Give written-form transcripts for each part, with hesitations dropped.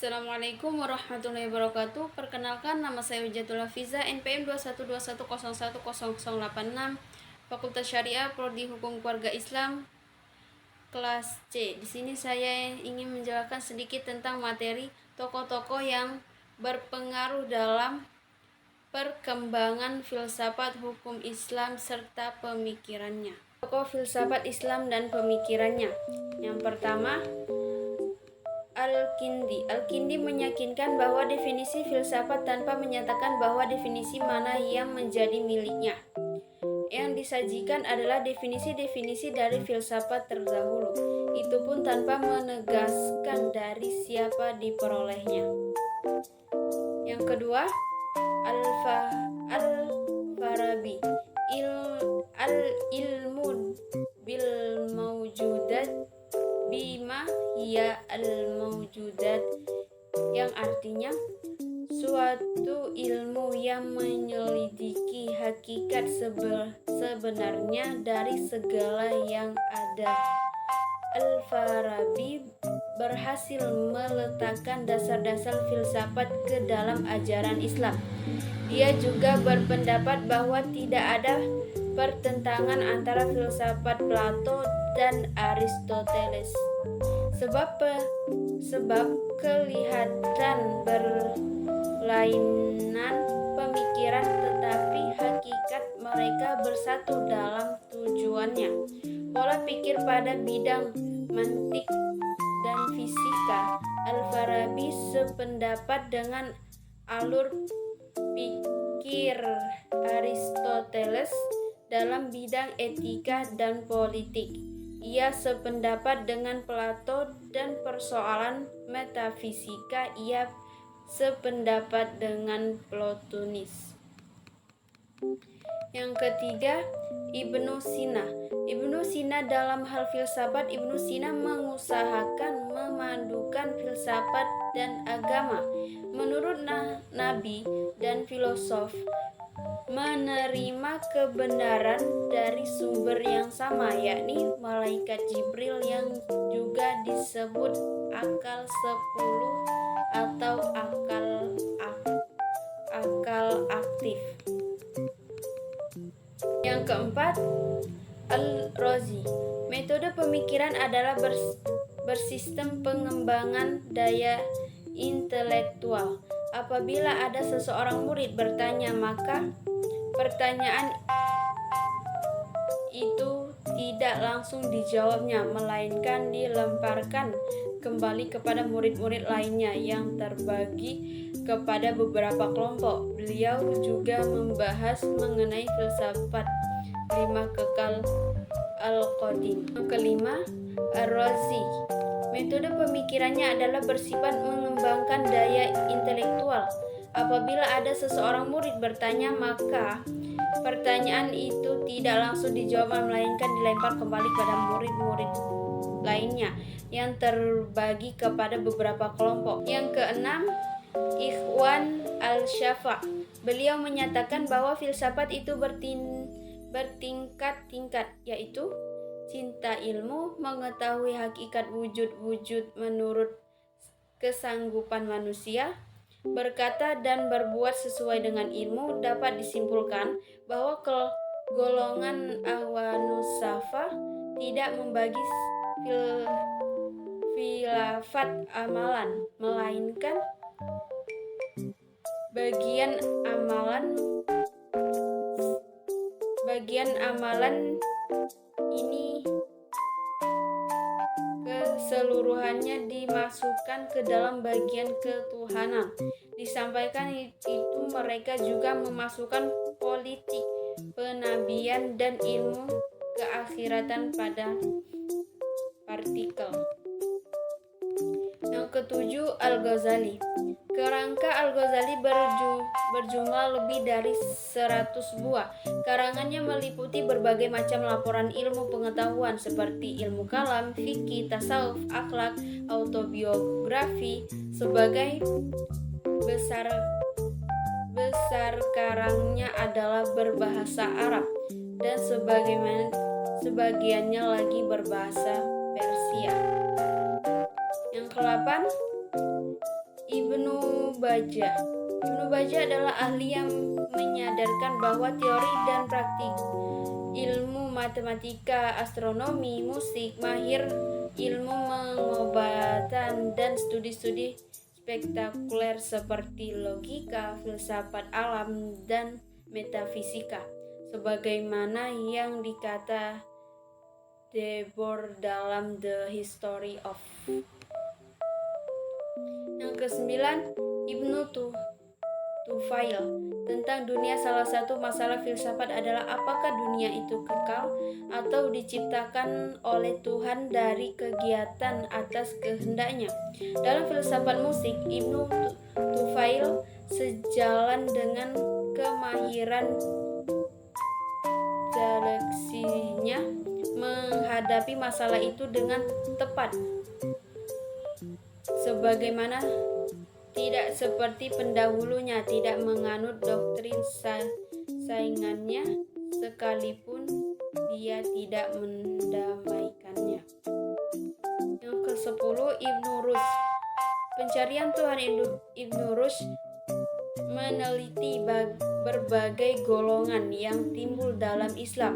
Assalamualaikum warahmatullahi wabarakatuh. Perkenalkan, nama saya Wijatul Hafiza, NPM 212101086, Fakultas Syariah, Prodi Hukum Keluarga Islam, kelas C. Di sini saya ingin menjelaskan sedikit tentang materi tokoh-tokoh yang berpengaruh dalam perkembangan filsafat hukum Islam serta pemikirannya. Tokoh filsafat Islam dan pemikirannya. Yang pertama, Al-Kindi meyakinkan bahwa definisi filsafat tanpa menyatakan bahwa definisi mana yang menjadi miliknya. Yang disajikan adalah definisi-definisi dari filsafat terdahulu, itu pun tanpa menegaskan dari siapa diperolehnya. Yang kedua, Al-Farabi, Al-ilmu bil mawjudat bima hiya al-mawjudat, yang artinya suatu ilmu yang menyelidiki hakikat sebenarnya dari segala yang ada. Al-Farabi berhasil meletakkan dasar-dasar filsafat ke dalam ajaran Islam. Dia juga berpendapat bahwa tidak ada pertentangan antara filsafat Plato dan Aristoteles, sebab kelihatan berlainan pemikiran, tetapi hakikat mereka bersatu dalam tujuannya. Pola pikir pada bidang mantik dan fisika. Al-Farabi sependapat dengan alur pikir Aristoteles dalam bidang etika dan politik. Ia sependapat dengan Plato dan persoalan metafisika. Ia sependapat dengan Plotinus. Yang ketiga, Ibnu Sina. Ibnu Sina dalam hal filsafat, Ibnu Sina mengusahakan memadukan filsafat dan agama. Menurut nabi dan filosof menerima kebenaran dari sumber yang sama, yakni malaikat Jibril, yang juga disebut akal 10 atau akal aktif. Yang keempat, Al-Razi. Metode pemikiran adalah bersistem pengembangan daya intelektual. Apabila ada seseorang murid bertanya, maka pertanyaan itu tidak langsung dijawabnya, melainkan dilemparkan kembali kepada murid-murid lainnya yang terbagi kepada beberapa kelompok. Beliau juga membahas mengenai filsafat 5 kekal al-qadim. Yang kelima, Ar-Razi. Metode pemikirannya adalah bersifat mengembangkan daya intelektual. Apabila ada seseorang murid bertanya, maka pertanyaan itu tidak langsung dijawab, melainkan dilempar kembali pada murid-murid lainnya yang terbagi kepada beberapa kelompok. Yang keenam, Ikhwan al-Syafa'. Beliau menyatakan bahwa filsafat itu bertingkat-tingkat, yaitu cinta ilmu, mengetahui hakikat wujud-wujud menurut kesanggupan manusia, berkata dan berbuat sesuai dengan ilmu. Dapat disimpulkan bahwa golongan Ahwanus Safa tidak membagi filsafat amalan, melainkan bagian amalan ini keseluruhannya dimasukkan ke dalam bagian ketuhanan. Disampaikan itu mereka juga memasukkan politik, penabian, dan ilmu keakhiratan pada partikel. Yang ketujuh, Al-Ghazali. Kerangka Al-Ghazali berjumlah lebih dari 100 buah. Karangannya meliputi berbagai macam laporan ilmu pengetahuan seperti ilmu kalam, fikih, tasawuf, akhlak, autobiografi. Sebagai besar karangnya adalah berbahasa Arab dan sebagiannya lagi berbahasa Persia. Yang ke-8, Ibnu Baja. Ibnu Baja adalah ahli yang menyadarkan bahwa teori dan praktik ilmu matematika, astronomi, musik, mahir ilmu pengobatan, dan studi-studi spektakuler seperti logika, filsafat alam, dan metafisika, sebagaimana yang dikata Debord dalam The History of. Yang kesembilan, Ibnu Tufail tentang dunia. Salah satu masalah filsafat adalah apakah dunia itu kekal atau diciptakan oleh Tuhan dari kegiatan atas kehendaknya. Dalam filsafat musik, Ibnu Tufail sejalan dengan kemahiran dialeksinya menghadapi masalah itu dengan tepat, sebagaimana tidak seperti pendahulunya tidak menganut doktrin saingannya sekalipun dia tidak mendamaikannya. Yang ke-10, Ibnu Rushd. Pencarian Tuhan Ibnu Rushd meneliti berbagai golongan yang timbul dalam Islam.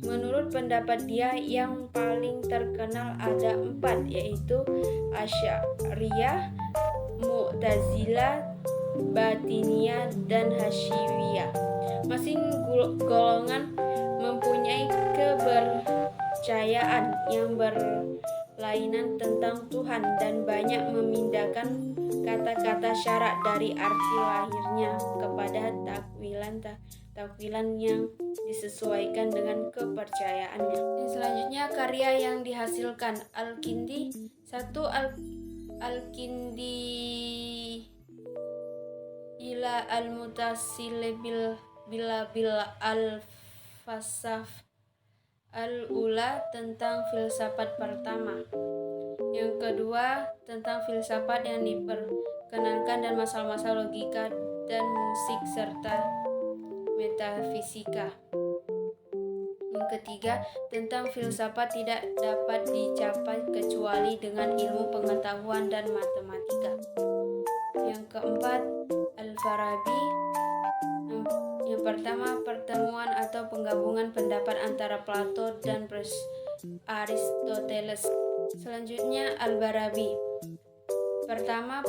Menurut pendapat dia, yang paling terkenal ada 4, yaitu Asy'ariyah, Mu'tazilah, Batiniyah, dan Hasyimiyah. Masing golongan mempunyai kepercayaan yang berlainan tentang Tuhan dan banyak memindahkan kata-kata syarak dari arti lahirnya kepada takwilan yang disesuaikan dengan kepercayaannya. Selanjutnya, karya yang dihasilkan Al-Kindi. 1. Al-Kindi ila al-mutasil bil al-fasaf al-ula tentang filsafat pertama. Yang kedua, tentang filsafat yang diperkenalkan dan masalah-masalah logika dan musik serta metafisika. Yang ketiga, tentang filsafat tidak dapat dicapai kecuali dengan ilmu pengetahuan dan matematika. Yang keempat, Al-Farabi. Yang pertama, pertemuan atau penggabungan pendapat antara Plato dan Aristoteles. Selanjutnya, Al-Barabi. Pertama,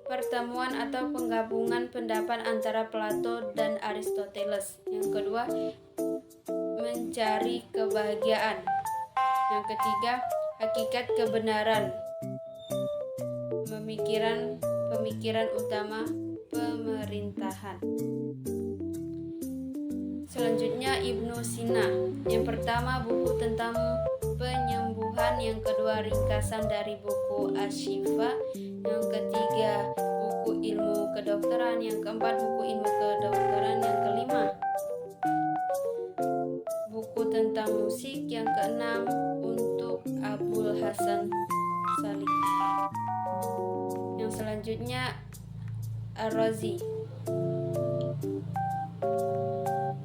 pertemuan atau penggabungan pendapat antara Plato dan Aristoteles. Yang kedua, mencari kebahagiaan. Yang ketiga, hakikat kebenaran. Pemikiran utama pemerintahan. Selanjutnya, Ibnu Sina. Yang pertama, buku tentang penyembuhan. Yang kedua, ringkasan dari buku Asy-Syifa. Yang ketiga, buku ilmu kedokteran. Yang keempat, buku ilmu kedokteran. Yang kelima, buku tentang musik. Yang keenam, untuk Abul Hasan Salik. Yang selanjutnya, Ar-Razi.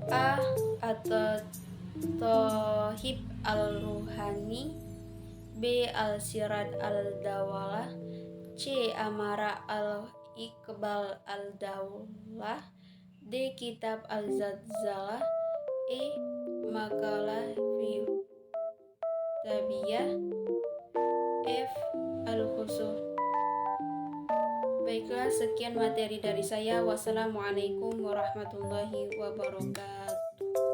A. At-Thahib Al-Ruhani. B. Al-Sirad Al-Dawalah. C. Amara Al-Iqbal Al-Daulah. D. Kitab Al-Zalzalah. E. Makalah fi Tabiyah. F. Al-Khusuf. Baiklah, sekian materi dari saya. Wassalamualaikum warahmatullahi wabarakatuh.